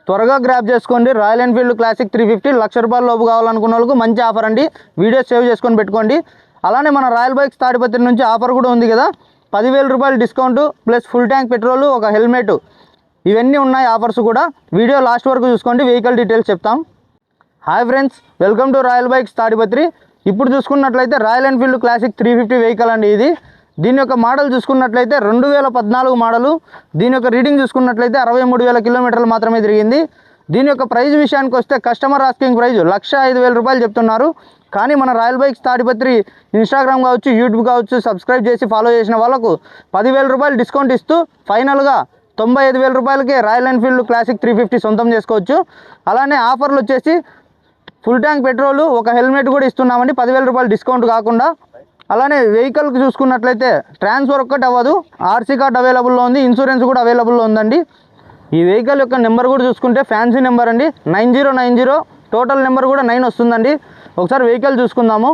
త్వరగా గ్రాప్ చేసుకోండి. Royal Enfield classic 350 1,00,000 రూపాయల లోపు కావాలనుకున్న వాళ్ళకు మంచి ఆఫర్ అండి. వీడియో సేవ్ చేసుకొని పెట్టుకోండి. అలానే మన రాయల్ బైక్స్ తాడిపత్రి నుంచి ఆఫర్ కూడా ఉంది కదా, 10,000 రూపాయలు discount plus full tank petrol, ఒక హెల్మెట్, ఇవన్నీ ఉన్నాయి ఆఫర్స్ కూడా. వీడియో లాస్ట్ వరకు చూసుకోండి, వెహికల్ డీటెయిల్స్ చెప్తాం. Hi friends, welcome to royal bikes Tadipatri. ఇప్పుడు చూసుకున్నట్లయితే రాయల్ ఎన్ఫీల్డ్ క్లాసిక్ 350 వెహికల్ అండి ఇది. దీని యొక్క మోడల్ చూసుకున్నట్లయితే 2014 మోడలు. దీని యొక్క రీడింగ్ చూసుకున్నట్లయితే 63,000 కిలోమీటర్లు మాత్రమే తిరిగింది. దీని యొక్క ప్రైస్ విషయానికి వస్తే కస్టమర్ ఆస్కింగ్ ప్రైస్ 1,05,000 రూపాయలు చెప్తున్నారు. కానీ మన రాయల్ బైక్స్ తాడిపత్రి ఇన్స్టాగ్రామ్ కావచ్చు, యూట్యూబ్ కావచ్చు, సబ్స్క్రైబ్ చేసి ఫాలో చేసిన వాళ్ళకు 10,000 రూపాయలు డిస్కౌంట్ ఇస్తూ ఫైనల్గా 95,000 రూపాయలకి రాయల్ ఎన్ఫీల్డ్ క్లాసిక్ 350 సొంతం చేసుకోవచ్చు. అలానే ఆఫర్లు వచ్చేసి ఫుల్ ట్యాంక్ పెట్రోల్, ఒక హెల్మెట్ కూడా ఇస్తున్నామండి, 10,000 రూపాయలు డిస్కౌంట్ కాకుండా. అలానే వెహికల్కి చూసుకున్నట్లయితే ట్రాన్స్ఫర్ ఒక్కటి అవ్వదు, ఆర్సీ కార్డ్ అవైలబుల్లో ఉంది, ఇన్సూరెన్స్ కూడా అవైలబుల్లో ఉందండి. ఈ వెహికల్ యొక్క నెంబర్ కూడా చూసుకుంటే ఫ్యాన్సీ నెంబర్ అండి, 9090. టోటల్ నెంబర్ కూడా 9 వస్తుందండి. ఒకసారి వెహికల్ చూసుకుందాము.